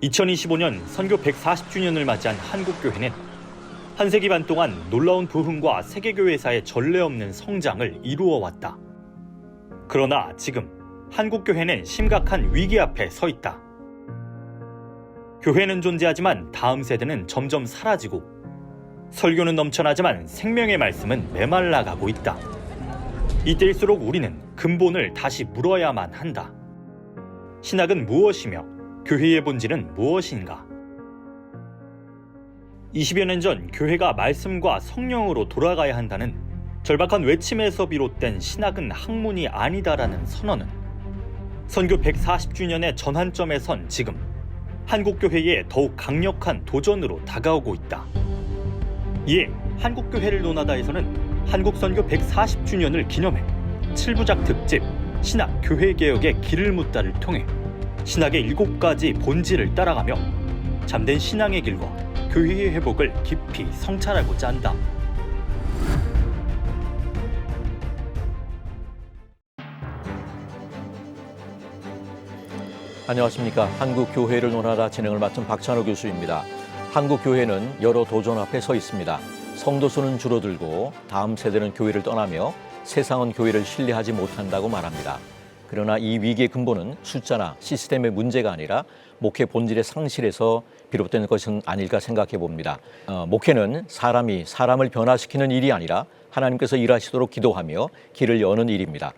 2025년 선교 140주년을 맞이한 한국교회는 한 세기 반 동안 놀라운 부흥과 세계교회사의 전례 없는 성장을 이루어왔다. 그러나 지금 한국교회는 심각한 위기 앞에 서 있다. 교회는 존재하지만 다음 세대는 점점 사라지고 설교는 넘쳐나지만 생명의 말씀은 메말라가고 있다. 이때일수록 우리는 근본을 다시 물어야만 한다. 신학은 무엇이며 교회의 본질은 무엇인가? 20여 년 전 교회가 말씀과 성령으로 돌아가야 한다는 절박한 외침에서 비롯된 신학은 학문이 아니다라는 선언은 선교 140주년의 전환점에 선 지금 한국교회의 더욱 강력한 도전으로 다가오고 있다. 이에 한국교회를 논하다에서는 한국선교 140주년을 기념해 7부작 특집 신학 교회개혁의 길을 묻다를 통해 신학의 7가지 본질을 따라가며 잠든 신앙의 길과 교회의 회복을 깊이 성찰하고자 한다. 안녕하십니까. 한국교회를 논하다 진행을 맡은 박찬호 교수입니다. 한국교회는 여러 도전 앞에 서 있습니다. 성도수는 줄어들고 다음 세대는 교회를 떠나며 세상은 교회를 신뢰하지 못한다고 말합니다. 그러나 이 위기의 근본은 숫자나 시스템의 문제가 아니라 목회 본질의 상실에서 비롯된 것은 아닐까 생각해 봅니다. 목회는 사람이 사람을 변화시키는 일이 아니라 하나님께서 일하시도록 기도하며 길을 여는 일입니다.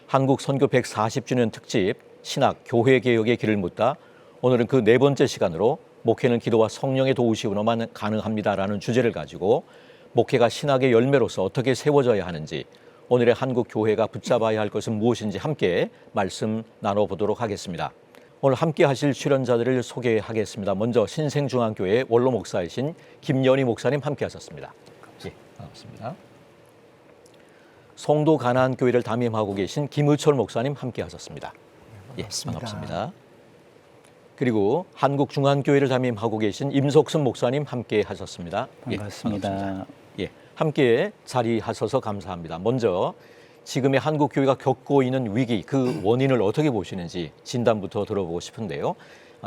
한국 선교 140주년 특집 신학 교회 개혁의 길을 묻다, 오늘은 그 4번째 시간으로 목회는 기도와 성령의 도우심으로만 가능합니다라는 주제를 가지고 목회가 신학의 열매로서 어떻게 세워져야 하는지, 오늘의 한국 교회가 붙잡아야 할 것은 무엇인지 함께 말씀 나눠보도록 하겠습니다. 오늘 함께 하실 출연자들을 소개하겠습니다. 먼저 신생중앙교회 원로 목사이신 김연희 목사님 함께 하셨습니다. 예, 반갑습니다. 송도 가나안교회를 담임하고 계신 김의철 목사님 함께 하셨습니다. 예, 반갑습니다. 그리고 한국중앙교회를 담임하고 계신 임석순 목사님 함께 하셨습니다. 반갑습니다. 예, 반갑습니다. 예, 함께 자리하셔서 감사합니다. 먼저 지금의 한국교회가 겪고 있는 위기, 그 원인을 어떻게 보시는지 진단부터 들어보고 싶은데요.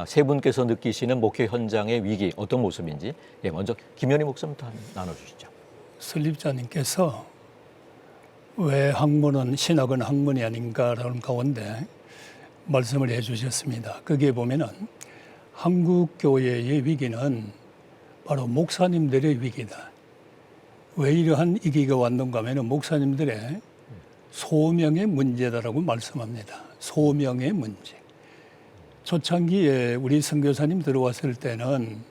세 분께서 느끼시는 목회 현장의 위기 어떤 모습인지, 예, 먼저 김연희 목사님부터 나눠주시죠. 설립자님께서 왜 학문은 신학은 학문이 아닌가라는 가운데 말씀을 해주셨습니다. 거기에 보면은 한국교회의 위기는 바로 목사님들의 위기다. 왜 이러한 위기가 왔는가 하면 목사님들의 소명의 문제다라고 말씀합니다. 소명의 문제. 초창기에 우리 선교사님 들어왔을 때는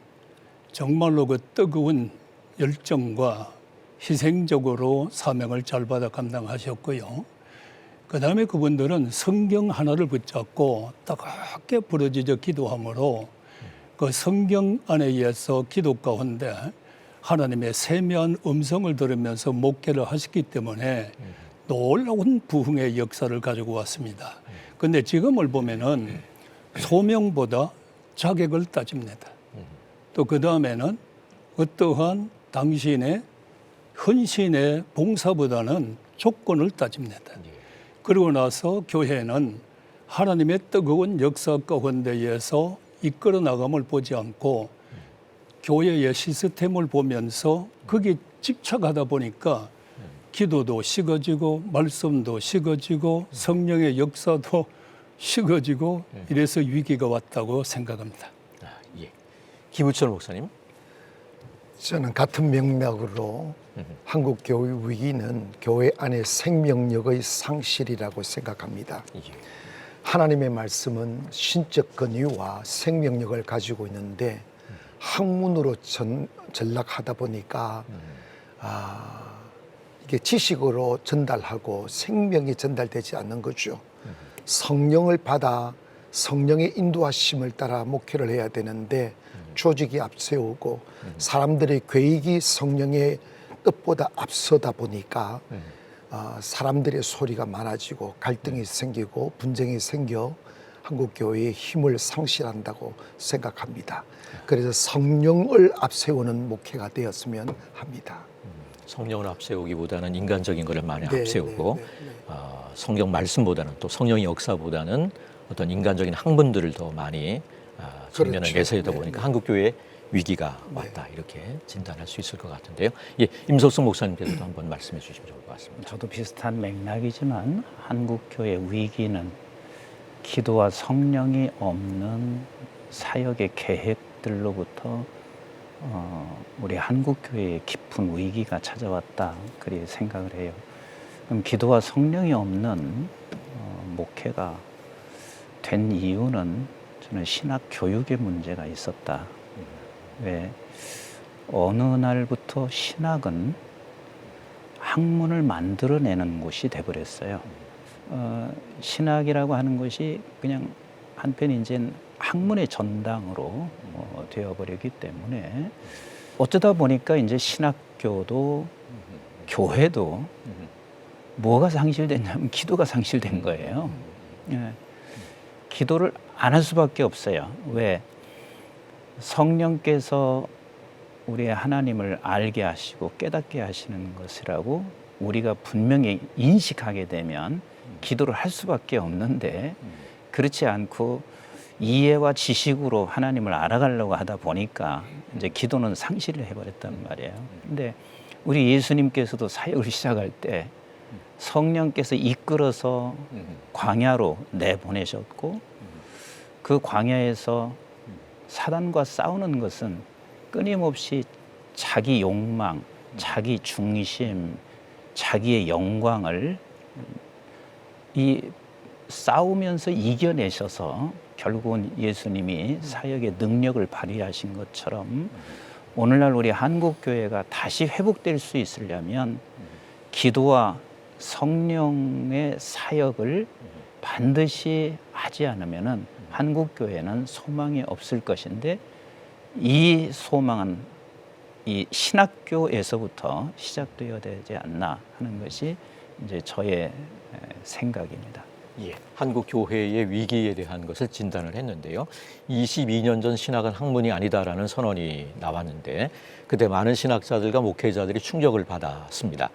정말로 그 뜨거운 열정과 희생적으로 사명을 잘 받아 감당하셨고요. 그 다음에 그분들은 성경 하나를 붙잡고 따갑게 부르짖어 기도함으로 그 성경 안에 의해서 기도 가운데 하나님의 세미한 음성을 들으면서 목회를 하셨기 때문에 놀라운 부흥의 역사를 가지고 왔습니다. 그런데 지금을 보면은 소명보다 자격을 따집니다. 또 그 다음에는 어떠한 당신의 헌신의 봉사보다는 조건을 따집니다. 그러고 나서 교회는 하나님의 뜨거운 역사 가운데에서 이끌어 나감을 보지 않고 교회의 시스템을 보면서 거기에 집착하다 보니까 기도도 식어지고 말씀도 식어지고 성령의 역사도 식어지고 이래서 위기가 왔다고 생각합니다. 예. 김우철 목사님. 저는 같은 맥락으로 한국 교회 위기는 교회 안의 생명력의 상실이라고 생각합니다. 예. 하나님의 말씀은 신적 권위와 생명력을 가지고 있는데 학문으로 전락하다 보니까 이게 지식으로 전달하고 생명이 전달되지 않는 거죠. 성령을 받아 성령의 인도하심을 따라 목회를 해야 되는데 조직이 앞세우고 사람들의 계획이 성령의 뜻보다 앞서다 보니까 사람들의 소리가 많아지고 갈등이 생기고 분쟁이 생겨 한국교회의 힘을 상실한다고 생각합니다. 그래서 성령을 앞세우는 목회가 되었으면 합니다. 성령을 앞세우기보다는 인간적인 것을 많이 앞세우고 성경 말씀보다는 또 성령의 역사보다는 어떤 인간적인 학문들을 더 많이 측면을 그렇죠. 내세우다 네, 보니까 네. 한국 교회에 위기가 왔다 이렇게 진단할 수 있을 것 같은데요. 예, 임석순 목사님께서도 한번 말씀해 주시면 좋을 것 같습니다. 저도 비슷한 맥락이지만 한국교회 위기는 기도와 성령이 없는 사역의 계획들로부터 우리 한국교회에 깊은 위기가 찾아왔다 그렇게 생각을 해요. 그럼 기도와 성령이 없는 목회가 된 이유는 저는 신학 교육의 문제가 있었다. 왜 어느 날부터 신학은 학문을 만들어내는 곳이 돼버렸어요. 신학이라고 하는 것이 그냥 한편 이제 학문의 전당으로 되어버렸기 때문에 어쩌다 보니까 이제 신학교도 교회도 뭐가 상실됐냐면 기도가 상실된 거예요. 예. 기도를 안 할 수밖에 없어요. 왜? 성령께서 우리의 하나님을 알게 하시고 깨닫게 하시는 것이라고 우리가 분명히 인식하게 되면 기도를 할 수밖에 없는데 그렇지 않고 이해와 지식으로 하나님을 알아가려고 하다 보니까 이제 기도는 상실을 해버렸단 말이에요. 근데 우리 예수님께서도 사역을 시작할 때 성령께서 이끌어서 광야로 내보내셨고 그 광야에서 사단과 싸우는 것은 끊임없이 자기 욕망, 자기 중심, 자기의 영광을 싸우면서 이겨내셔서 결국은 예수님이 사역의 능력을 발휘하신 것처럼 오늘날 우리 한국교회가 다시 회복될 수 있으려면 기도와 성령의 사역을 반드시 하지 않으면은 한국교회는 소망이 없을 것인데 이 소망은 이 신학교에서부터 시작되어야 되지 않나 하는 것이 이제 저의 생각입니다. 예, 한국 교회의 위기에 대한 것을 진단을 했는데요. 22년 전 신학은 학문이 아니다라는 선언이 나왔는데 그때 많은 신학자들과 목회자들이 충격을 받았습니다.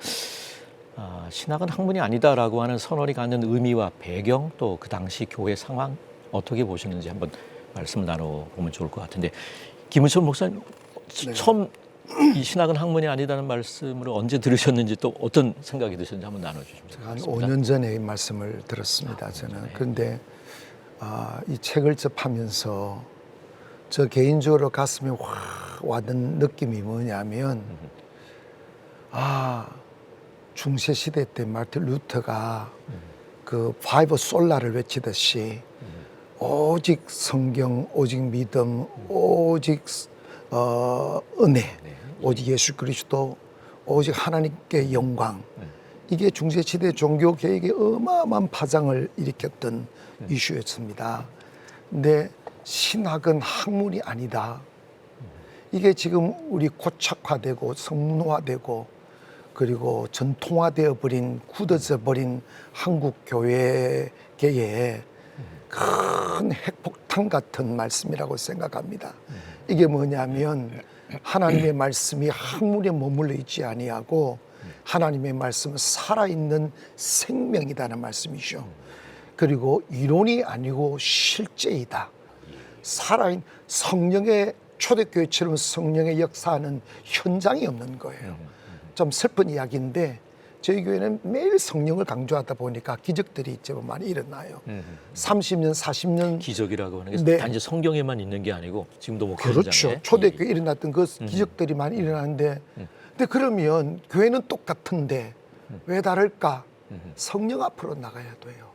신학은 학문이 아니다라고 하는 선언이 갖는 의미와 배경 또 그 당시 교회 상황 어떻게 보시는지 한번 말씀 나눠보면 좋을 것 같은데 김은철 목사님 네. 처음 이 신학은 학문이 아니다는 말씀을 언제 들으셨는지 또 어떤 생각이 드셨는지 한번 나눠주시면 한 좋겠습니다. 5년 전에 이 말씀을 들었습니다. 저는. 그런데 이 책을 접하면서 저 개인적으로 가슴에 확 와닿는 느낌이 뭐냐면 중세 시대 때 마르틴 루터가 그 파이브 솔라를 외치듯이 오직 성경, 오직 믿음, 오직 은혜, 오직 예수 그리스도, 오직 하나님께 영광. 이게 중세시대 종교 개혁에 어마어마한 파장을 일으켰던 이슈였습니다. 근데 신학은 학문이 아니다. 이게 지금 우리 고착화되고 성문화되고 그리고 전통화되어 버린 굳어져 버린 한국 교회계의 큰 핵폭탄 같은 말씀이라고 생각합니다. 이게 뭐냐면 하나님의 말씀이 학문에 머물러 있지 아니하고 하나님의 말씀은 살아있는 생명이다는 말씀이죠. 그리고 이론이 아니고 실제이다. 살아있는 성령의 초대교회처럼 성령의 역사하는 현장이 없는 거예요. 좀 슬픈 이야기인데 저희 교회는 매일 성령을 강조하다 보니까 기적들이 제법 많이 일어나요. 30년, 40년 기적이라고 하는 게 네. 단지 성경에만 있는 게 아니고 지금도 목회장에 그렇죠. 초대교회 일어났던 그 기적들이 많이 일어나는데 근데 그러면 교회는 똑같은데 왜 다를까? 성령 앞으로 나가야 돼요.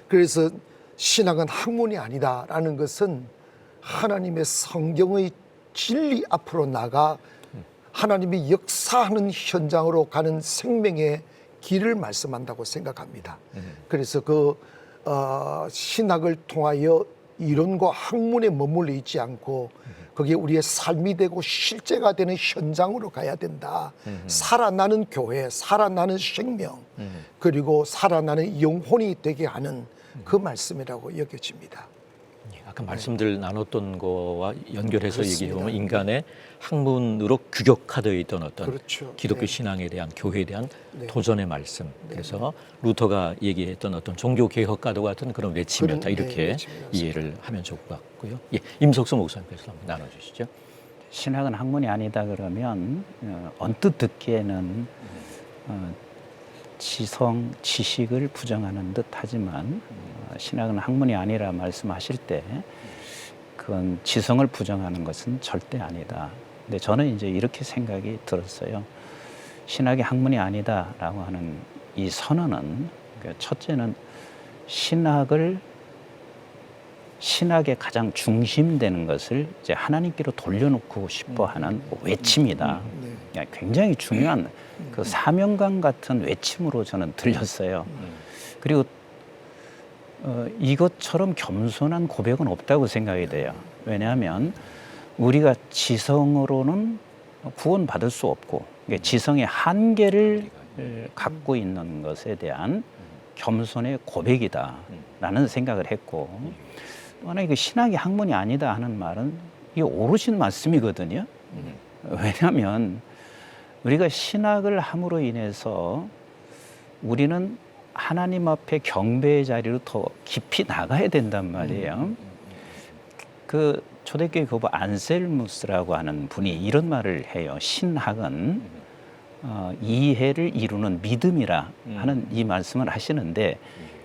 그래서 신학은 학문이 아니다라는 것은 하나님의 성경의 진리 앞으로 나가 하나님이 역사하는 현장으로 가는 생명의 길을 말씀한다고 생각합니다. 그래서 그 신학을 통하여 이론과 학문에 머물러 있지 않고 그게 우리의 삶이 되고 실제가 되는 현장으로 가야 된다. 살아나는 교회, 살아나는 생명, 그리고 살아나는 영혼이 되게 하는 그 말씀이라고 여겨집니다. 아까 말씀들 나눴던 거와 연결해서 그렇습니다. 얘기해 보면 인간의 학문으로 규격화되어 있던 어떤 그렇죠. 기독교 네. 신앙에 대한 교회에 대한 네. 도전의 말씀. 그래서 루터가 얘기했던 어떤 종교 개혁과도 같은 그런 외침이었다 그런, 네, 이렇게 외침이었습니다. 이해를 하면 좋을 것 같고요. 예, 임석수 목사님께서 한번 나눠주시죠. 신학은 학문이 아니다 그러면 언뜻 듣기에는 지성, 지식을 부정하는 듯 하지만 신학은 학문이 아니라 말씀하실 때 그건 지성을 부정하는 것은 절대 아니다. 근데 저는 이제 이렇게 생각이 들었어요. 신학이 학문이 아니다라고 하는 이 선언은 첫째는 신학의 가장 중심되는 것을 이제 하나님께로 돌려놓고 싶어하는 외침이다. 굉장히 중요한 그 사명감 같은 외침으로 저는 들렸어요. 그리고 이것처럼 겸손한 고백은 없다고 생각이 돼요. 왜냐하면 우리가 지성으로는 구원받을 수 없고 지성의 한계를 갖고 있는 것에 대한 겸손의 고백이다라는 생각을 했고 또 하나 신학이 학문이 아니다 하는 말은 이게 오르신 말씀이거든요. 왜냐하면 우리가 신학을 함으로 인해서 우리는 하나님 앞에 경배의 자리로 더 깊이 나가야 된단 말이에요. 그 초대교회 교부 안셀무스라고 하는 분이 이런 말을 해요. 신학은 이해를 이루는 믿음이라 하는 이 말씀을 하시는데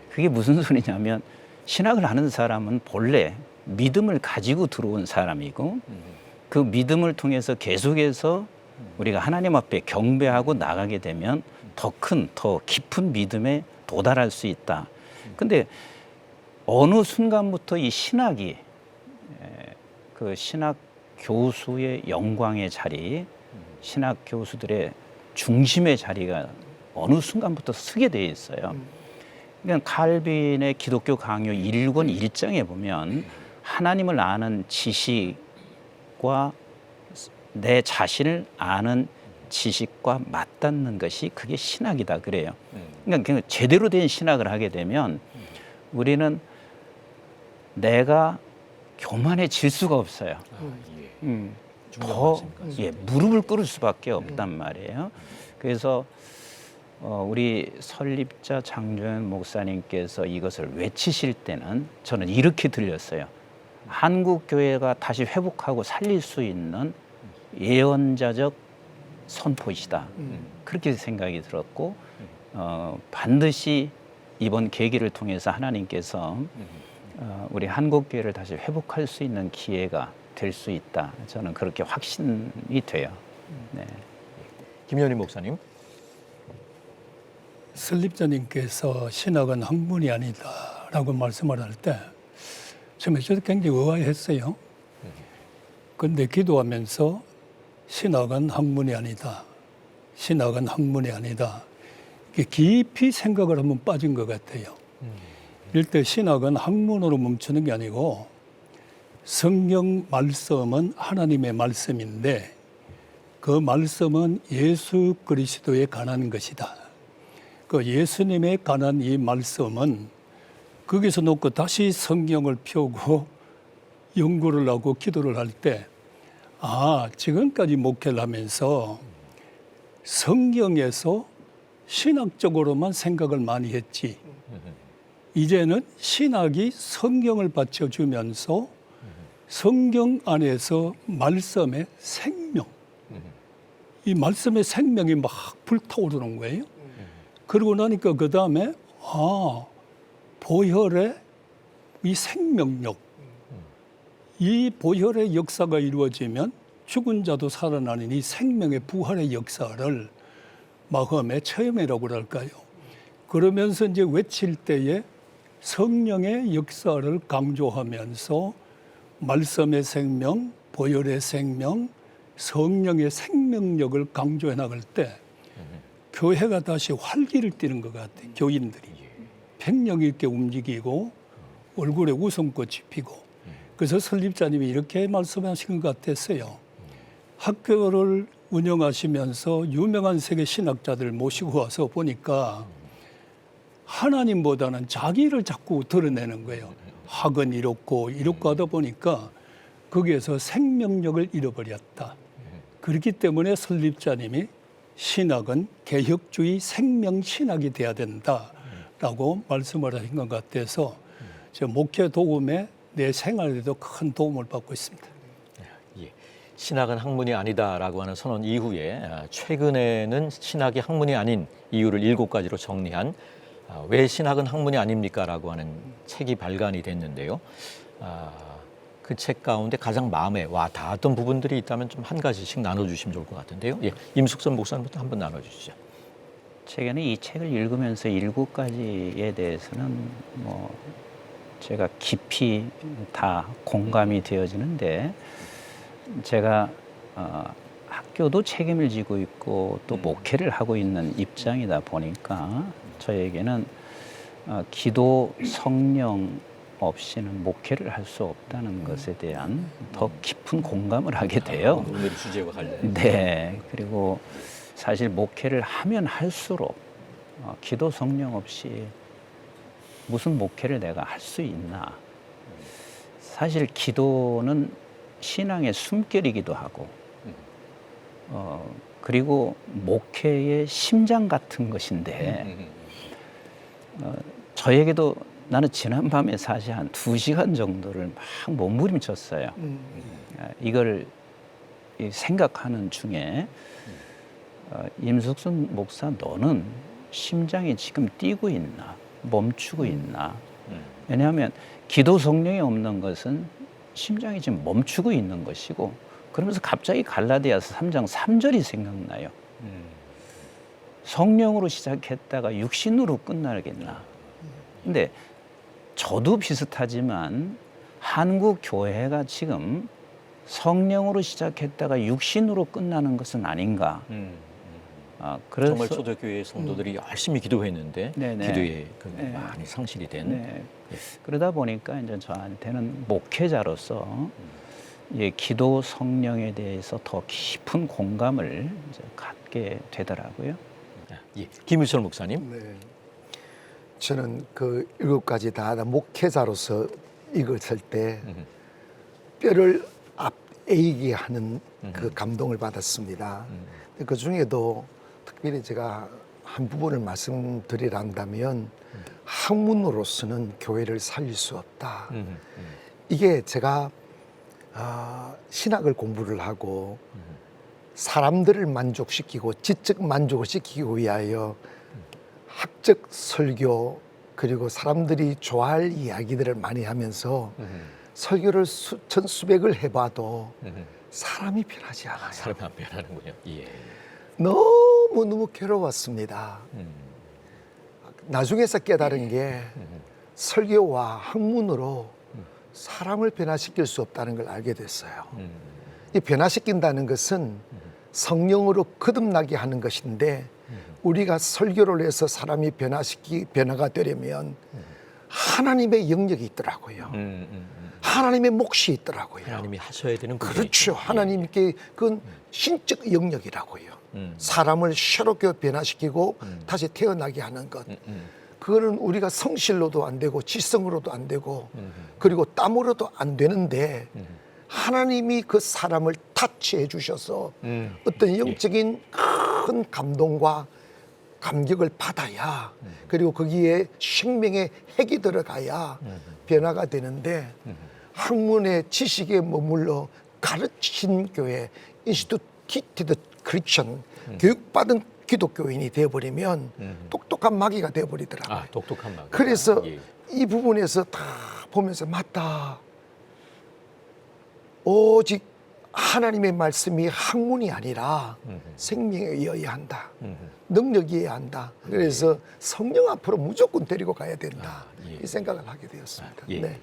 그게 무슨 소리냐면 신학을 하는 사람은 본래 믿음을 가지고 들어온 사람이고 그 믿음을 통해서 계속해서 우리가 하나님 앞에 경배하고 나가게 되면 더 큰, 더 깊은 믿음에 도달할 수 있다. 근데 어느 순간부터 이 신학이 그 신학 교수의 영광의 자리, 신학 교수들의 중심의 자리가 어느 순간부터 서게 돼 있어요. 그러니까 칼빈의 기독교 강요 1권 1장에 보면 하나님을 아는 지식과 내 자신을 아는 지식과 맞닿는 것이 그게 신학이다 그래요. 그러니까 제대로 된 신학을 하게 되면 우리는 내가 교만해질 수가 없어요. 더 무릎을 꿇을 수밖에 없단 말이에요. 그래서 우리 설립자 장조연 목사님께서 이것을 외치실 때는 저는 이렇게 들렸어요. 한국 교회가 다시 회복하고 살릴 수 있는 예언자적 선포이시다. 그렇게 생각이 들었고 반드시 이번 계기를 통해서 하나님께서 우리 한국 교회를 다시 회복할 수 있는 기회가 될 수 있다. 저는 그렇게 확신이 돼요. 네. 김현희 목사님. 설립자님께서 신학은 학문이 아니다라고 말씀을 할 때 처음에 저도 굉장히 의아했어요. 그런데 기도하면서 신학은 학문이 아니다. 신학은 학문이 아니다. 이렇게 깊이 생각을 한번 빠진 것 같아요. 이럴 때 신학은 학문으로 멈추는 게 아니고 성경 말씀은 하나님의 말씀인데 그 말씀은 예수 그리스도에 관한 것이다. 그 예수님에 관한 이 말씀은 거기서 놓고 다시 성경을 펴고 연구를 하고 기도를 할 때 지금까지 목회를 하면서 성경에서 신학적으로만 생각을 많이 했지. 이제는 신학이 성경을 받쳐주면서 성경 안에서 말씀의 생명, 이 말씀의 생명이 막 불타오르는 거예요. 그러고 나니까 그 다음에 보혈의 이 생명력, 이 보혈의 역사가 이루어지면 죽은 자도 살아나는 이 생명의 부활의 역사를 마음에 체험이라고 할까요? 그러면서 이제 외칠 때에 성령의 역사를 강조하면서 말씀의 생명, 보혈의 생명, 성령의 생명력을 강조해 나갈 때 교회가 다시 활기를 띠는 것 같아요. 교인들이 백력 있게 움직이고 얼굴에 웃음꽃이 피고. 그래서 설립자님이 이렇게 말씀하신 것 같았어요. 학교를 운영하시면서 유명한 세계 신학자들 모시고 와서 보니까 하나님보다는 자기를 자꾸 드러내는 거예요. 학은 이렇고 하다 보니까 거기에서 생명력을 잃어버렸다. 그렇기 때문에 설립자님이 신학은 개혁주의 생명신학이 돼야 된다라고 말씀을 하신 것 같아서 제 목회 도움에 내 생활에도 큰 도움을 받고 있습니다. 예. 신학은 학문이 아니다라고 하는 선언 이후에 최근에는 신학이 학문이 아닌 이유를 7가지로 정리한 왜 신학은 학문이 아닙니까라고 하는 책이 발간이 됐는데요. 그 책 가운데 가장 마음에 와 닿았던 부분들이 있다면 좀 한 가지씩 나눠주시면 좋을 것 같은데요. 예, 임숙선 목사님부터 한번 나눠주시죠. 최근에 이 책을 읽으면서 7가지에 대해서는 뭐 제가 깊이 다 공감이 되어지는데 제가 학교도 책임을 지고 있고 또 목회를 하고 있는 입장이다 보니까 저에게는 기도 성령 없이는 목회를 할 수 없다는 것에 대한 더 깊은 공감을 하게 돼요. 오늘 주제와 관련. 네. 그리고 사실 목회를 하면 할수록 기도 성령 없이 무슨 목회를 내가 할 수 있나. 사실 기도는 신앙의 숨결이기도 하고 그리고 목회의 심장 같은 것인데 저에게도 나는 지난밤에 사실 한 2시간 정도를 막 몸부림쳤어요. 이걸 생각하는 중에 임숙순 목사 너는 심장이 지금 뛰고 있나 멈추고 있나. 왜냐하면 기도 성령이 없는 것은 심장이 지금 멈추고 있는 것이고 그러면서 갑자기 갈라디아서 3장 3절이 생각나요. 성령으로 시작했다가 육신으로 끝나겠나. 근데 저도 비슷하지만 한국 교회가 지금 성령으로 시작했다가 육신으로 끝나는 것은 아닌가. 그래서 정말 초대교회 성도들이 열심히 기도했는데 네네. 기도에 네. 많이 상실이 된. 네. 그러다 보니까 이제 저한테는 목회자로서 기도 성령에 대해서 더 깊은 공감을 이제 갖게 되더라고요. 예. 김유철 목사님. 네. 저는 그 7가지 다 목회자로서 읽었을 때 뼈를 에이게 하는 그 감동을 받았습니다. 그 중에도 특별히 제가 한 부분을 말씀드리란다면 학문으로서는 교회를 살릴 수 없다. 이게 제가 신학을 공부를 하고 사람들을 만족시키고 지적 만족을 시키기 위하여 학적 설교 그리고 사람들이 좋아할 이야기들을 많이 하면서 설교를 수천 수백을 해봐도 사람이 변하지 않아요. 사람이 안 변하는군요. 예. 너무 괴로웠습니다. 나중에서 깨달은 게 설교와 학문으로 사람을 변화시킬 수 없다는 걸 알게 됐어요. 이 변화시킨다는 것은 성령으로 거듭나게 하는 것인데 우리가 설교를 해서 사람이 변화가 되려면 하나님의 영역이 있더라고요. 하나님의 몫이 있더라고요. 하나님이 하셔야 되는 분이 그렇죠. 하나님께 그건 신적 영역이라고요. 사람을 새롭게 변화시키고 다시 태어나게 하는 것. 그거는 우리가 성실로도 안 되고 지성으로도 안 되고 그리고 땀으로도 안 되는데 하나님이 그 사람을 타치해 주셔서 어떤 영적인 큰 감동과 감격을 받아야 그리고 거기에 생명의 핵이 들어가야 변화가 되는데 학문의 지식에 머물러 가르친 교회 인스티튜티드 크리스천 교육받은 기독교인이 되어버리면 똑똑한 마귀가 되어버리더라고요. 똑똑한 마귀. 그래서 예. 이 부분에서 다 보면서 맞다. 오직 하나님의 말씀이 학문이 아니라 생명에 의해야 한다. 능력이어야 한다. 그래서 성령 앞으로 무조건 데리고 가야 된다. 이 생각을 하게 되었습니다. 예. 네.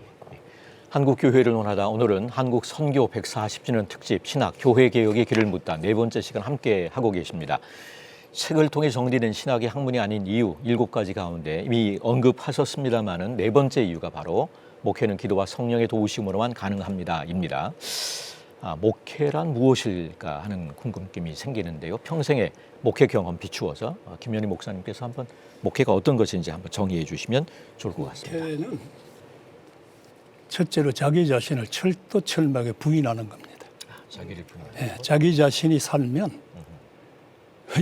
한국 교회를 논하다 오늘은 한국 선교 140주년 특집 신학 교회 개혁의 길을 묻다 4번째 시간 함께 하고 계십니다. 책을 통해 정리된 신학의 학문이 아닌 이유 7가지 가운데 이미 언급하셨습니다마는 4번째 이유가 바로 목회는 기도와 성령의 도우심으로만 가능합니다입니다. 목회란 무엇일까 하는 궁금증이 생기는데요. 평생의 목회 경험 비추어서 김현희 목사님께서 한번 목회가 어떤 것인지 한번 정의해 주시면 좋을 것 같습니다. 목회는 첫째로 자기 자신을 철두철미하게 부인하는 겁니다. 자기를 부인하는 예, 자기 자신이 살면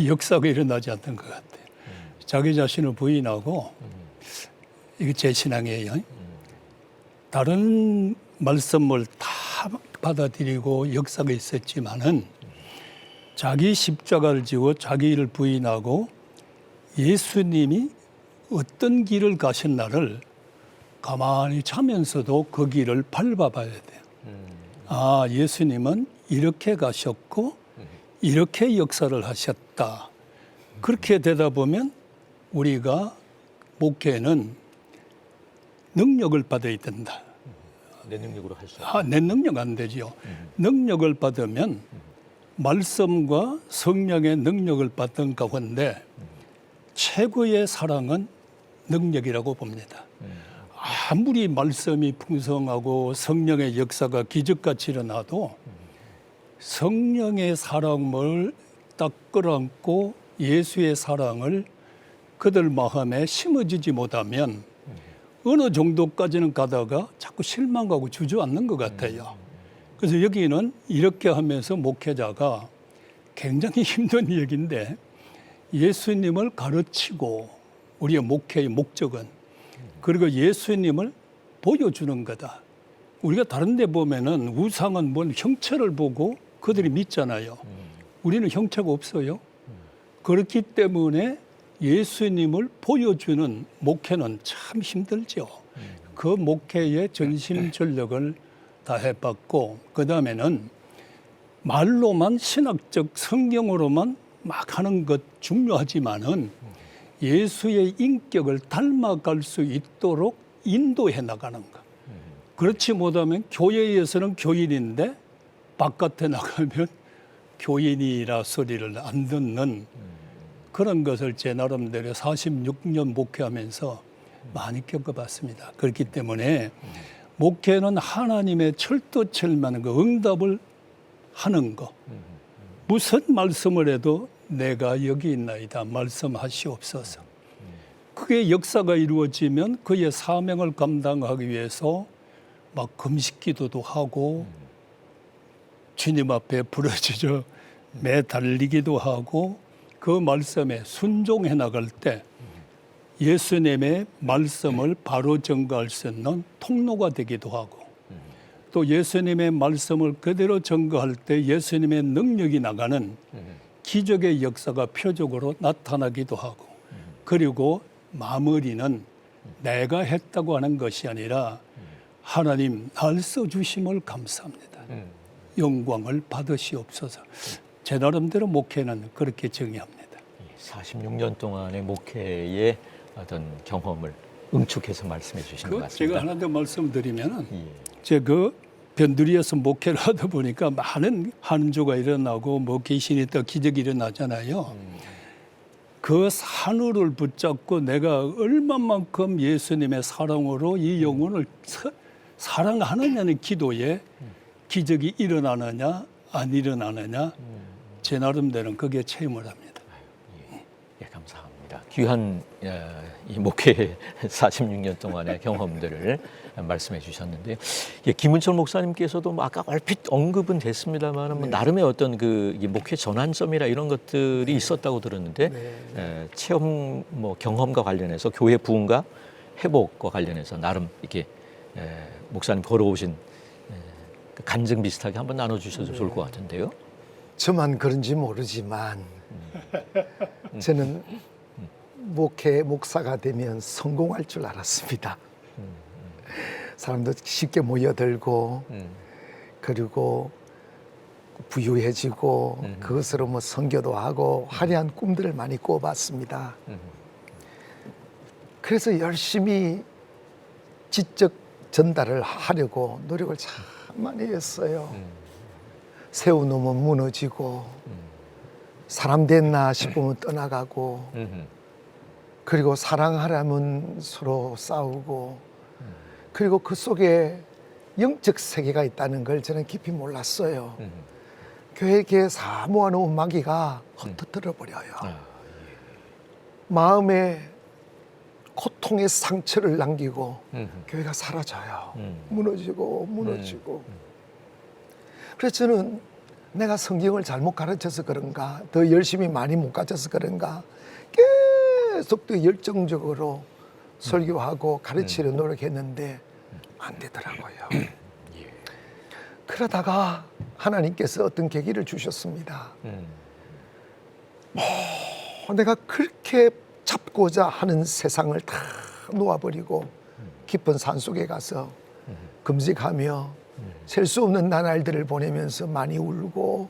역사가 일어나지 않는 것 같아요. 자기 자신을 부인하고 이게 제 신앙이에요. 다른 말씀을 다 받아들이고 역사가 있었지만은 자기 십자가를 지고 자기를 부인하고 예수님이 어떤 길을 가셨나를 가만히 자면서도 그 길을 밟아봐야 돼요. 아, 예수님은 이렇게 가셨고 이렇게 역사를 하셨다. 그렇게 되다 보면 우리가 목회는 능력을 받아야 된다. 내 능력으로 할 수 내 능력 안 되지요. 능력을 받으면 말씀과 성령의 능력을 받던 가운데 최고의 사랑은 능력이라고 봅니다. 아무리 말씀이 풍성하고 성령의 역사가 기적같이 일어나도 성령의 사랑을 딱 끌어안고 예수의 사랑을 그들 마음에 심어주지 못하면 어느 정도까지는 가다가 자꾸 실망하고 주저앉는 것 같아요. 그래서 여기는 이렇게 하면서 목회자가 굉장히 힘든 얘기인데 예수님을 가르치고 우리의 목회의 목적은 그리고 예수님을 보여주는 거다. 우리가 다른 데 보면은 우상은 뭔 형체를 보고 그들이 믿잖아요. 우리는 형체가 없어요. 그렇기 때문에 예수님을 보여주는 목회는 참 힘들죠. 그 목회에 전심전력을 다해봤고 그 다음에는 말로만 신학적 성경으로만 막 하는 것 중요하지만은 예수의 인격을 닮아갈 수 있도록 인도해 나가는 것. 그렇지 못하면 교회에서는 교인인데 바깥에 나가면 교인이라 소리를 안 듣는 그런 것을 제 나름대로 46년 목회하면서 많이 겪어봤습니다. 그렇기 때문에 목회는 하나님의 철두철미하는 그 응답을 하는 거. 무슨 말씀을 해도 내가 여기 있나이다 말씀하시옵소서. 그게 역사가 이루어지면 그의 사명을 감당하기 위해서 막 금식기도도 하고 주님 앞에 부르짖어 매달리기도 하고 그 말씀에 순종해 나갈 때 예수님의 말씀을 바로 전가할 수 있는 통로가 되기도 하고 또 예수님의 말씀을 그대로 전가할 때 예수님의 능력이 나가는 기적의 역사가 표적으로 나타나기도 하고 그리고 마무리는 내가 했다고 하는 것이 아니라 하나님 날 써주심을 감사합니다. 영광을 받으시옵소서. 제 나름대로 목회는 그렇게 정의합니다. 46년 동안의 목회의 어떤 경험을 응축해서 말씀해 주신 것 같습니다. 제가 하나 더 말씀드리면 제가 변두리에서 목회를 하다 보니까 많은 한주가 일어나고 뭐 귀신이 또 기적이 일어나잖아요. 그 산울을 붙잡고 내가 얼마만큼 예수님의 사랑으로 이 영혼을 사랑하느냐는 기도에 기적이 일어나느냐 안 일어나느냐 제 나름대로는 그게 체험을 합니다. 예, 감사합니다. 귀한 이 목회 46년 동안의 경험들을 말씀해 주셨는데요. 예, 김은철 목사님께서도 뭐 아까 얼핏 언급은 됐습니다만 뭐 나름의 어떤 그 목회 전환점이라 이런 것들이 있었다고 들었는데 체험 뭐 경험과 관련해서 교회 부흥과 회복과 관련해서 나름 이렇게 목사님 걸어오신 그 간증 비슷하게 한번 나눠주셔도 좋을 것 같은데요. 저만 그런지 모르지만 저는 목사가 되면 성공할 줄 알았습니다. 사람도 쉽게 모여들고 그리고 부유해지고 그것으로 뭐 선교도 하고 화려한 꿈들을 많이 꿔봤습니다. 그래서 열심히 지적 전달을 하려고 노력을 참 많이 했어요. 세워놓으면 무너지고 사람 됐나 싶으면 떠나가고 그리고 사랑하려면 서로 싸우고 그리고 그 속에 영적 세계가 있다는 걸 저는 깊이 몰랐어요. 교회에 사모하는 마귀가 헛터뜨려 버려요. 마음에 고통의 상처를 남기고 교회가 사라져요. 무너지고. 그래서 저는 내가 성경을 잘못 가르쳐서 그런가, 더 열심히 많이 못 가르쳐서 그런가, 계속 더 열정적으로 설교하고 가르치려 노력했는데 안 되더라고요. 그러다가 하나님께서 어떤 계기를 주셨습니다. 내가 그렇게 잡고자 하는 세상을 다 놓아버리고 깊은 산속에 가서 금식하며 셀 수 없는 나날들을 보내면서 많이 울고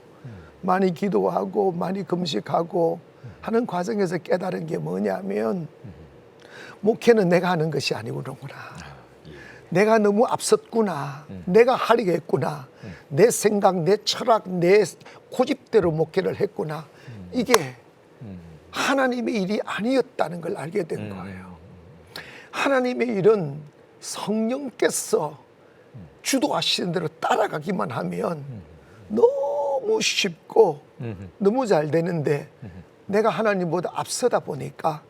많이 기도하고 많이 금식하고 하는 과정에서 깨달은 게 뭐냐면 목회는 내가 하는 것이 아니구나. 내가 너무 앞섰구나. 내가 하려고 했구나. 내 생각, 내 철학, 내 고집대로 목회를 했구나. 이게 하나님의 일이 아니었다는 걸 알게 된 거예요. 하나님의 일은 성령께서 주도하시는 대로 따라가기만 하면 너무 쉽고 너무 잘 되는데 내가 하나님보다 앞서다 보니까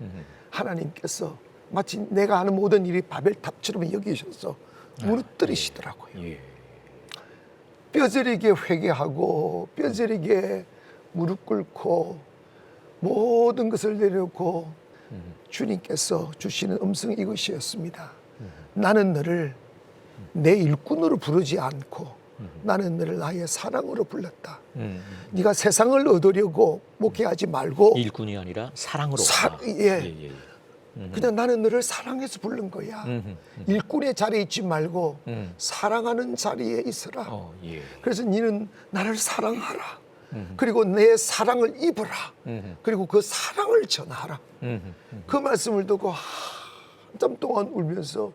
하나님께서 마치 내가 하는 모든 일이 바벨탑처럼 여기셔서 무너뜨리시더라고요. 뼈저리게 회개하고 뼈저리게 무릎 꿇고 모든 것을 내려놓고 주님께서 주시는 음성이 이것이었습니다. 나는 너를 내 일꾼으로 부르지 않고 나는 너를 나의 사랑으로 불렀다. 네가 세상을 얻으려고 목회하지 말고 일꾼이 아니라 사랑으로. 그냥 나는 너를 사랑해서 부른 거야. 일꾼의 자리에 있지 말고 사랑하는 자리에 있어라. 그래서 너는 나를 사랑하라. 그리고 내 사랑을 입어라. 그리고 그 사랑을 전하라. 그 말씀을 듣고 한참 동안 울면서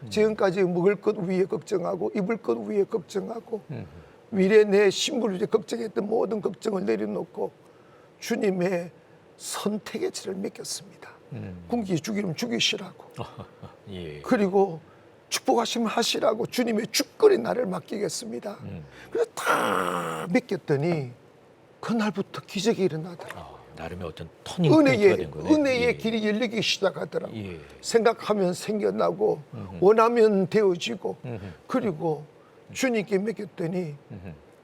지금까지 먹을 것 위에 걱정하고 입을 것 위에 걱정하고 미래 내 신부를 위해 걱정했던 모든 걱정을 내려놓고 주님의 선택의 질을 맡겼습니다. 굶기 죽이면 죽이시라고. 그리고 축복하시면 하시라고 주님의 주권이 나를 맡기겠습니다. 그래서 다 맡겼더니 그날부터 기적이 일어나더라고요. 나름의 어떤 터닝 포인트가 된 거네요. 은혜의 길이 열리기 시작하더라고요. 생각하면 생겨나고 원하면 되어지고 그리고 주님께 맡겼더니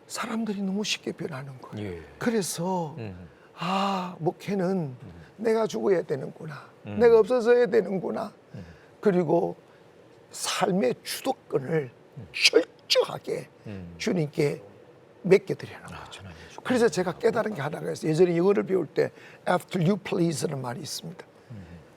사람들이 너무 쉽게 변하는 거예요. 그래서 목회는 내가 죽어야 되는구나. 내가 없어져야 되는구나. 그리고 삶의 주도권을 철저하게 주님께 맡겨드리는 거죠. 그래서 제가 깨달은 게 하나가 있어요. 예전에 영어를 배울 때 after you please라는 말이 있습니다.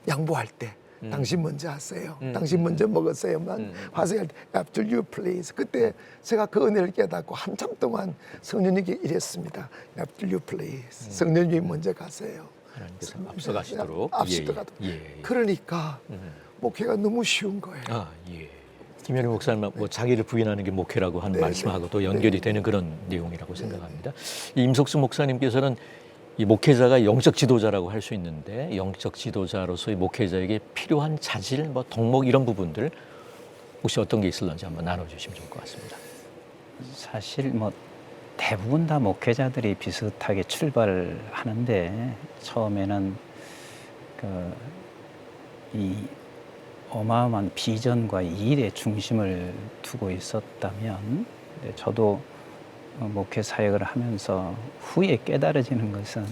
양보할 때 당신 먼저 하세요. 당신 먼저 먹으세요만 화제할 때 after you please. 그때 제가 그 은혜를 깨닫고 한참 동안 성령님께 이랬습니다. after you please. 성령님이 먼저 가세요. 하나님께서 앞서가시도록. 그러니까 목회가 너무 쉬운 거예요. 김현희 목사님 뭐 자기를 부인하는 게 목회라고 하는 말씀하고 또 연결이 되는 그런 내용이라고 생각합니다. 이 임석수 목사님께서는 이 목회자가 영적 지도자라고 할 수 있는데 영적 지도자로서의 목회자에게 필요한 자질, 뭐 덕목 이런 부분들 혹시 어떤 게 있을런지 한번 나눠주시면 좋을 것 같습니다. 사실 뭐 대부분 다 목회자들이 비슷하게 출발하는데 처음에는 이 어마어마한 비전과 일에 중심을 두고 있었다면 저도 목회 사역을 하면서 후에 깨달아지는 것은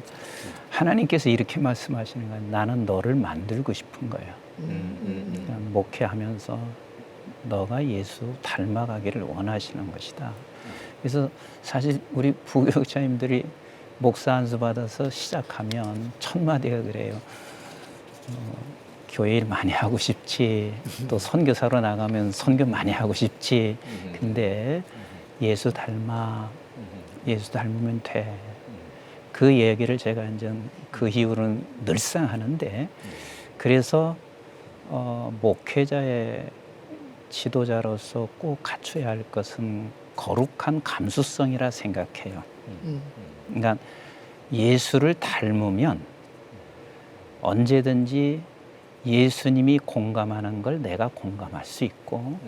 하나님께서 이렇게 말씀하시는 건 나는 너를 만들고 싶은 거예요. 목회하면서 너가 예수 닮아가기를 원하시는 것이다. 그래서 사실 우리 부교육자님들이 목사 안수 받아서 시작하면 첫 마디가 그래요. 교회 일 많이 하고 싶지, 또 선교사로 나가면 선교 많이 하고 싶지. 근데 예수 닮으면 돼. 그 얘기를 제가 이제 그 이후로는 늘상 하는데, 그래서 목회자의 지도자로서 꼭 갖춰야 할 것은 거룩한 감수성이라 생각해요. 그러니까 예수를 닮으면 언제든지 예수님이 공감하는 걸 내가 공감할 수 있고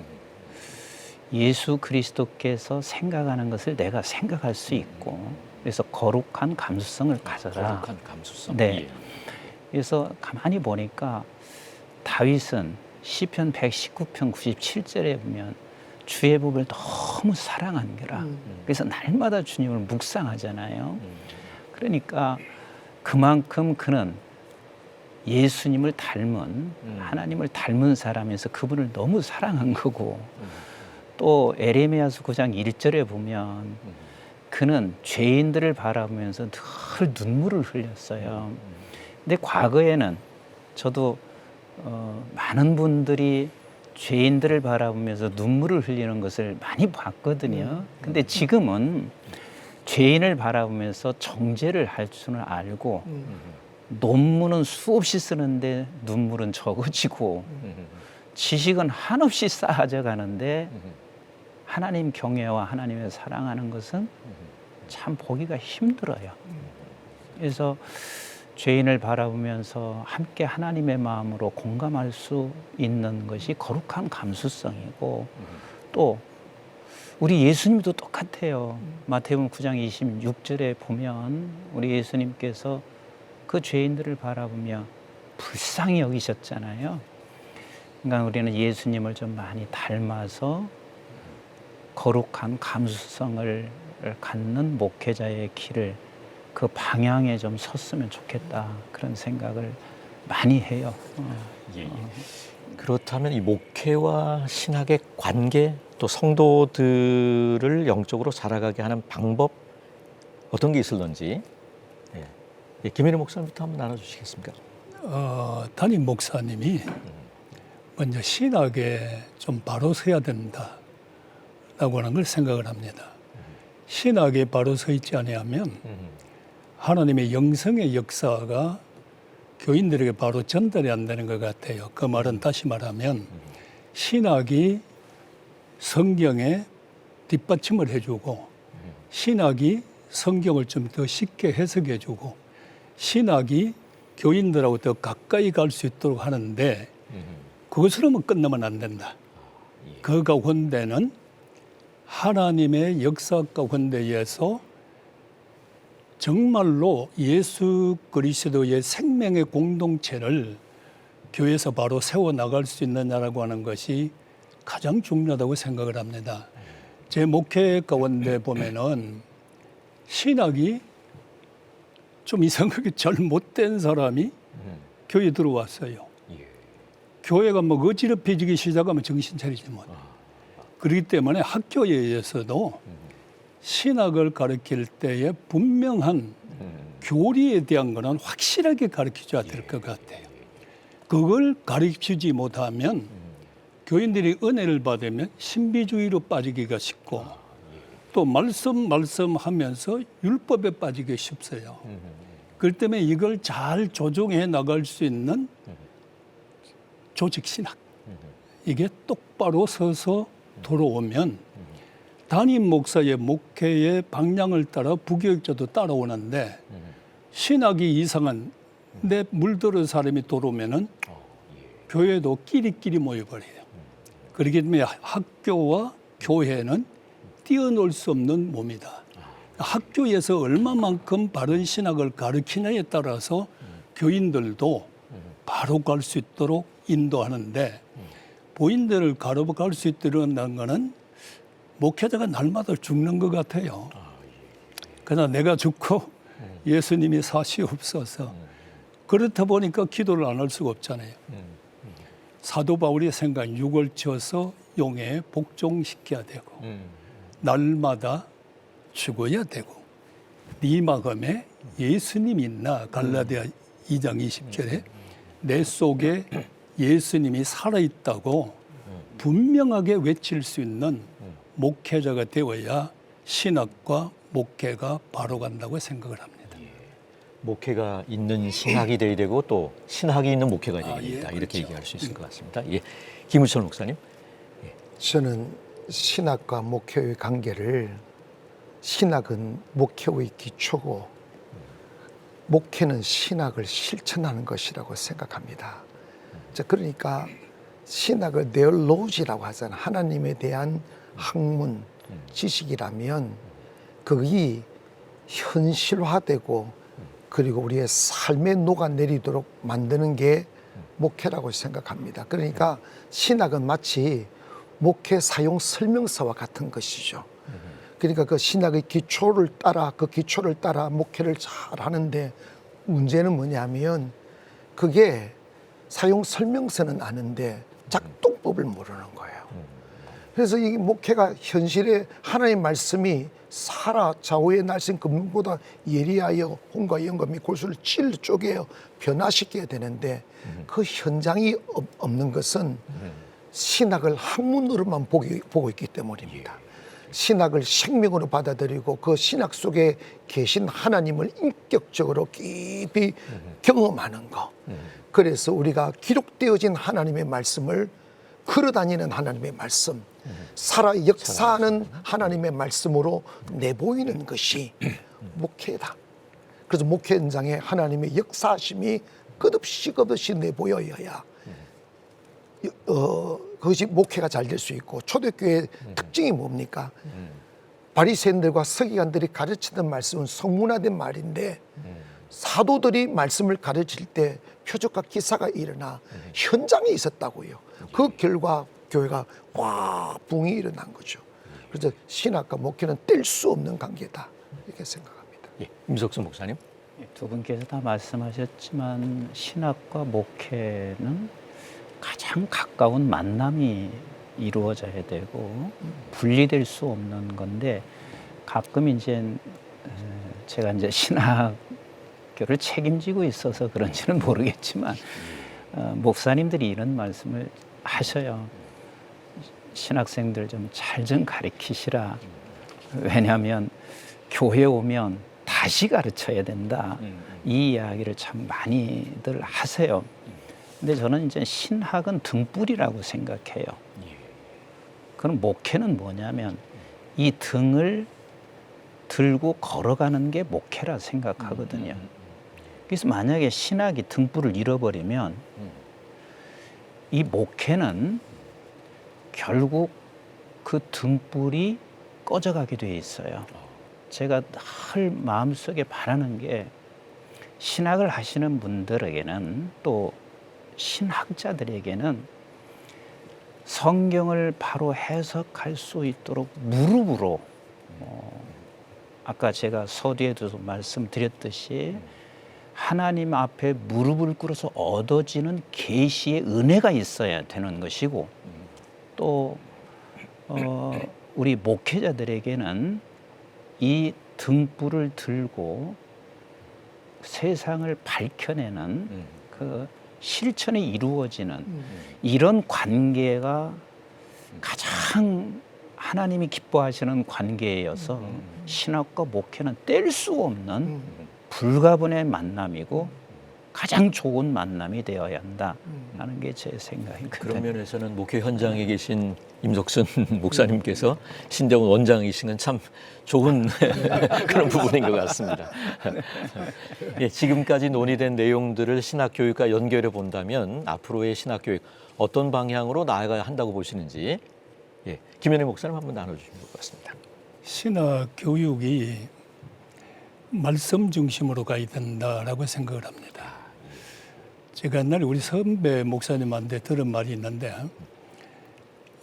예수 그리스도께서 생각하는 것을 내가 생각할 수 있고 그래서 거룩한 감수성을 가져라. 거룩한 감수성. 네. 예. 그래서 가만히 보니까 다윗은 시편 119편 97절에 보면 주의 법을 너무 사랑한 거라. 그래서 날마다 주님을 묵상하잖아요. 그러니까 그만큼 그는 예수님을 닮은 하나님을 닮은 사람에서 그분을 너무 사랑한 거고 또 에레미야서 9장 1절에 보면 그는 죄인들을 바라보면서 늘 눈물을 흘렸어요. 근데 과거에는 저도 많은 분들이 죄인들을 바라보면서 눈물을 흘리는 것을 많이 봤거든요. 근데 지금은 죄인을 바라보면서 정죄를 할 줄은 알고 논문은 수없이 쓰는데 눈물은 적어지고 지식은 한없이 쌓아져 가는데 하나님 경외와 하나님을 사랑하는 것은 참 보기가 힘들어요. 그래서 죄인을 바라보면서 함께 하나님의 마음으로 공감할 수 있는 것이 거룩한 감수성이고 또 우리 예수님도 똑같아요. 마태복음 9장 26절에 보면 우리 예수님께서 그 죄인들을 바라보며 불쌍히 여기셨잖아요. 그러니까 우리는 예수님을 좀 많이 닮아서 거룩한 감수성을 갖는 목회자의 길을 그 방향에 좀 섰으면 좋겠다 그런 생각을 많이 해요. 예, 예. 그렇다면 이 목회와 신학의 관계 또 성도들을 영적으로 자라가게 하는 방법 어떤 게 있을런지 예, 김현희 목사님부터 한번 나눠주시겠습니까? 담임 목사님이 먼저 신학에 좀 바로 서야 된다라고 하는 걸 생각을 합니다. 신학에 바로 서 있지 아니하면 하나님의 영성의 역사가 교인들에게 바로 전달이 안 되는 것 같아요. 그 말은 다시 말하면 신학이 성경에 뒷받침을 해주고 신학이 성경을 좀 더 쉽게 해석해주고 신학이 교인들하고 더 가까이 갈 수 있도록 하는데 그것으로만 끝나면 안 된다. 그 가운데는 하나님의 역사 가운데에서 정말로 예수 그리스도의 생명의 공동체를 교회에서 바로 세워나갈 수 있느냐라고 하는 것이 가장 중요하다고 생각을 합니다. 제 목회 가운데 보면은 신학이 좀 이상하게 잘 못된 사람이 교회에 들어왔어요. 교회가 뭐 어지럽혀지기 시작하면 정신 차리지 못해. 그렇기 때문에 학교에서도 신학을 가르칠 때에 분명한 교리에 대한 거는 확실하게 가르쳐줘야 될 것 같아요. 그걸 가르치지 못하면 교인들이 은혜를 받으면 신비주의로 빠지기가 쉽고 또 말씀하면서 율법에 빠지기 쉽어요. 그렇기 때문에 이걸 잘 조정해 나갈 수 있는 조직신학 이게 똑바로 서서 돌아오면 담임 목사의 목회의 방향을 따라 부교육자도 따라오는데 신학이 이상한 데 물들은 사람이 들어오면은 교회도 끼리끼리 모여버려요. 그렇기 때문에 학교와 교회는 뛰어놀 수 없는 몸이다. 학교에서 얼마만큼 바른 신학을 가르치냐에 따라서 교인들도 바로 갈 수 있도록 인도하는데 보인들을 가로갈 수 있도록 한다는 것은 목회자가 날마다 죽는 것 같아요. 그러나 내가 죽고 예수님이 사시옵소서. 그렇다 보니까 기도를 안 할 수가 없잖아요. 사도 바울의 생각 육을 쳐서 용에 복종시켜야 되고 날마다 죽어야 되고 네 마음에 예수님 있나 갈라디아 2장 20절에 내 속에 예수님이 살아있다고 분명하게 외칠 수 있는 목회자가 되어야 신학과 목회가 바로 간다고 생각을 합니다. 목회가 있는 신학이 되어야 되고 또 신학이 있는 목회가 되어야 된다. 예, 이렇게 그렇죠. 얘기할 수 있을 것 같습니다. 예. 김우철 목사님. 저는 신학과 목회의 관계를 신학은 목회의 기초고 목회는 신학을 실천하는 것이라고 생각합니다. 자, 그러니까 신학을 네올로지라고 하잖아요. 하나님에 대한 학문, 지식이라면 그게 현실화되고 그리고 우리의 삶에 녹아내리도록 만드는 게 목회라고 생각합니다. 그러니까 신학은 마치 목회 사용 설명서와 같은 것이죠. 그러니까 그 신학의 기초를 따라 목회를 잘 하는데 문제는 뭐냐면 그게 사용 설명서는 아는데 작동법을 모르는 거예요. 그래서 이 목회가 현실에 하나님의 말씀이 살아 좌우의 날쌘 금보다 예리하여 홍과 영검이 골수를 찔러 쪼개어 변화시켜야 되는데 그 현장이 없는 것은 신학을 학문으로만 보고 있기 때문입니다. 신학을 생명으로 받아들이고 그 신학 속에 계신 하나님을 인격적으로 깊이 경험하는 것. 그래서 우리가 기록되어진 하나님의 말씀을 걸어다니는 하나님의 말씀, 살아 역사하는 하나님의 말씀으로 내보이는 것이 목회다. 그래서 목회 현장에 하나님의 역사하심이 끝없이 내보여야 그것이 목회가 잘 될 수 있고, 초대교회의 특징이 뭡니까? 바리새인들과 서기관들이 가르치던 말씀은 성문화된 말인데 사도들이 말씀을 가르칠 때 표적과 기사가 일어나 현장에 있었다고요. 그 결과 교회가 붕이 일어난 거죠. 그래서 신학과 목회는 뗄 수 없는 관계다, 이렇게 생각합니다. 예, 임석순 목사님. 두 분께서 다 말씀하셨지만 신학과 목회는 가장 가까운 만남이 이루어져야 되고 분리될 수 없는 건데, 가끔 이제 제가 이제 신학교를 책임지고 있어서 그런지는 모르겠지만 목사님들이 이런 말씀을 하셔요. 신학생들 좀 잘 좀 가르치시라. 왜냐하면 교회 오면 다시 가르쳐야 된다. 이 이야기를 참 많이들 하세요. 근데 저는 이제 신학은 등불이라고 생각해요. 그럼 목회는 뭐냐면 이 등을 들고 걸어가는 게 목회라 생각하거든요. 그래서 만약에 신학이 등불을 잃어버리면 이 목회는 결국 그 등불이 꺼져가게 돼 있어요. 제가 늘 마음속에 바라는 게, 신학을 하시는 분들에게는, 또 신학자들에게는 성경을 바로 해석할 수 있도록 무릎으로, 아까 제가 서두에도 말씀드렸듯이 하나님 앞에 무릎을 꿇어서 얻어지는 계시의 은혜가 있어야 되는 것이고, 또 우리 목회자들에게는 이 등불을 들고 세상을 밝혀내는 그 실천이 이루어지는 이런 관계가 가장 하나님이 기뻐하시는 관계여서 신학과 목회는 뗄 수 없는 불가분의 만남이고 가장 좋은 만남이 되어야 한다 하는 게 제 생각이거든요. 그런 면에서는 목회 현장에 계신 임석순 목사님께서 신대원 원장이신 건 참 좋은 그런 부분인 것 같습니다. 예, 지금까지 논의된 내용들을 신학교육과 연결해 본다면 앞으로의 신학교육 어떤 방향으로 나아가야 한다고 보시는지, 예, 김현애 목사님 한번 나눠주시면 것 같습니다. 신학 교육이 말씀 중심으로 가야 된다라고 생각을 합니다. 제가 옛날에 우리 선배 목사님한테 들은 말이 있는데,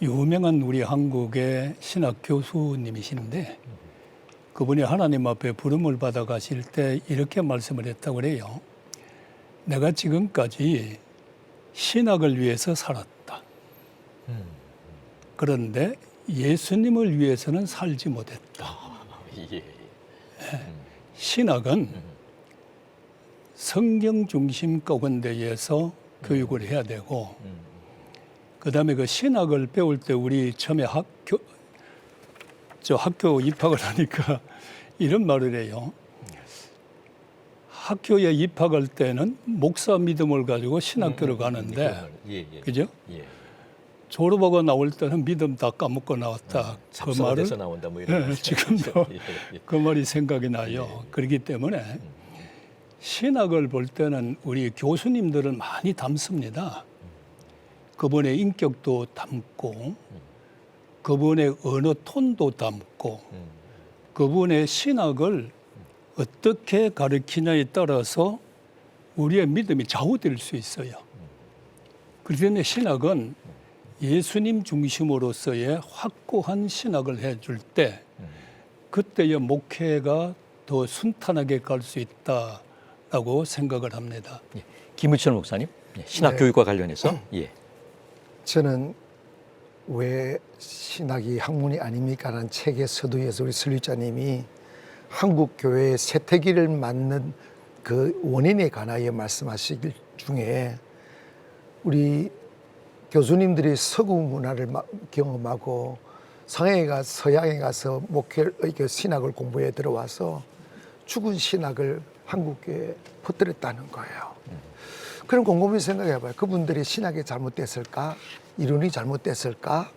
유명한 우리 한국의 신학 교수님이신데 그분이 하나님 앞에 부름을 받아 가실 때 이렇게 말씀을 했다고 그래요. 내가 지금까지 신학을 위해서 살았다. 그런데 예수님을 위해서는 살지 못했다. 예. 신학은 성경 중심 가운데에서 교육을 해야 되고, 그다음에 그 신학을 배울 때 우리 처음에 학교 입학을 하니까 이런 말을 해요. 학교에 입학할 때는 목사 믿음을 가지고 신학교를 가는데, 그죠? 예. 졸업하고 나올 때는 믿음 다 까먹고 나왔다. 그 말을 나온다 뭐 이런 지금도 예. 그 말이 생각이 나요. 그렇기 때문에 신학을 볼 때는 우리 교수님들을 많이 담습니다. 그분의 인격도 담고 그분의 언어 톤도 담고 그분의 신학을 어떻게 가르치냐에 따라서 우리의 믿음이 좌우될 수 있어요. 그렇기 때문에 신학은 예수님 중심으로서의 확고한 신학을 해줄 때 그때의 목회가 더 순탄하게 갈 수 있다라고 생각을 합니다. 예. 김우철 목사님, 신학 네. 교육과 관련해서 예. 저는 왜 신학이 학문이 아닙니까라는 책의 서두에서 우리 설립자님이 한국 교회의 쇠퇴기를 맞는 그 원인에 관하여 말씀하시길 중에 우리 교수님들이 서구 문화를 경험하고 서양에 가서 신학을 공부해 들어와서 죽은 신학을 한국교회에 퍼뜨렸다는 거예요. 그럼 곰곰이 생각해봐요. 그분들이 신학이 잘못됐을까? 이론이 잘못됐을까?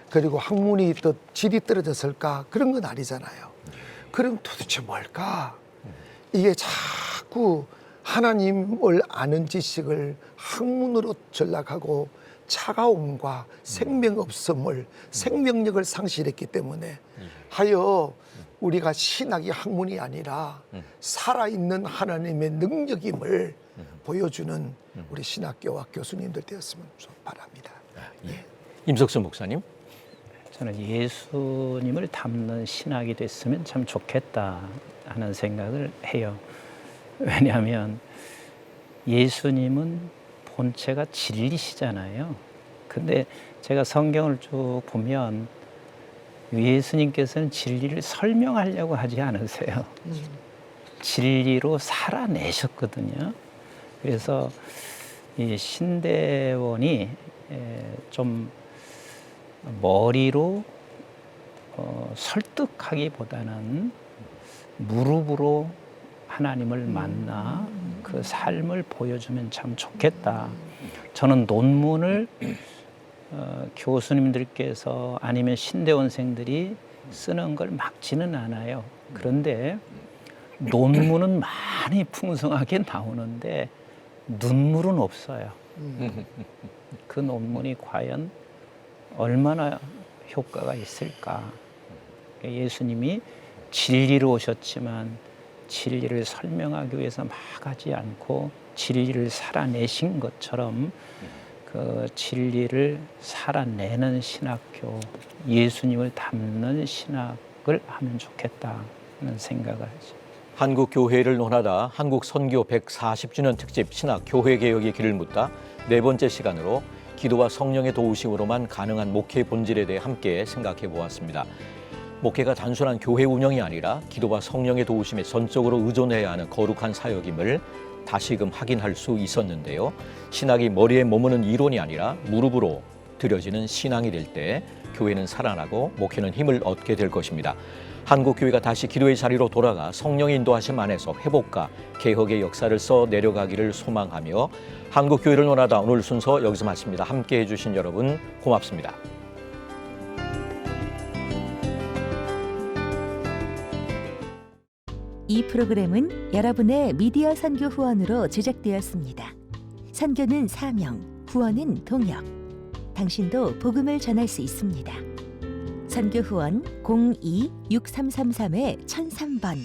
그리고 학문이 또 질이 떨어졌을까? 그런 건 아니잖아요. 그럼 도대체 뭘까? 이게 자꾸 하나님을 아는 지식을 학문으로 전락하고 차가움과 생명 없음을, 생명력을 상실했기 때문에 하여 우리가 신학이 학문이 아니라 살아있는 하나님의 능력임을 보여주는 우리 신학교와 교수님들 되었으면 바랍니다. 예. 임석수 목사님. 저는 예수님을 담는 신학이 됐으면 참 좋겠다 하는 생각을 해요. 왜냐하면 예수님은 본체가 진리시잖아요. 근데 제가 성경을 쭉 보면 예수님께서는 진리를 설명하려고 하지 않으세요. 진리로 살아내셨거든요. 그래서 이 신대원이 좀 머리로 설득하기보다는 무릎으로 하나님을 만나 그 삶을 보여주면 참 좋겠다. 저는 논문을 교수님들께서 아니면 신대원생들이 쓰는 걸 막지는 않아요. 그런데 논문은 많이 풍성하게 나오는데 눈물은 없어요. 그 논문이 과연 얼마나 효과가 있을까? 예수님이 진리로 오셨지만 진리를 설명하기 위해서 막 하지 않고 진리를 살아내신 것처럼 그 진리를 살아내는 신학교, 예수님을 담는 신학을 하면 좋겠다 하는 생각을 하죠. 한국 교회를 논하다 한국 선교 140주년 특집 신학 교회 개혁의 길을 묻다 네 번째 시간으로 기도와 성령의 도우심으로만 가능한 목회의 본질에 대해 함께 생각해 보았습니다. 목회가 단순한 교회 운영이 아니라 기도와 성령의 도우심에 전적으로 의존해야 하는 거룩한 사역임을 다시금 확인할 수 있었는데요. 신학이 머리에 머무는 이론이 아니라 무릎으로 들여지는 신앙이 될 때 교회는 살아나고 목회는 힘을 얻게 될 것입니다. 한국 교회가 다시 기도의 자리로 돌아가 성령의 인도하심 안에서 회복과 개혁의 역사를 써 내려가기를 소망하며 한국 교회를 논하다 오늘 순서 여기서 마칩니다. 함께해 주신 여러분 고맙습니다. 이 프로그램은 여러분의 미디어 선교 후원으로 제작되었습니다. 선교는 사명, 후원은 동역. 당신도 복음을 전할 수 있습니다. 선교 후원 02-6333-1003번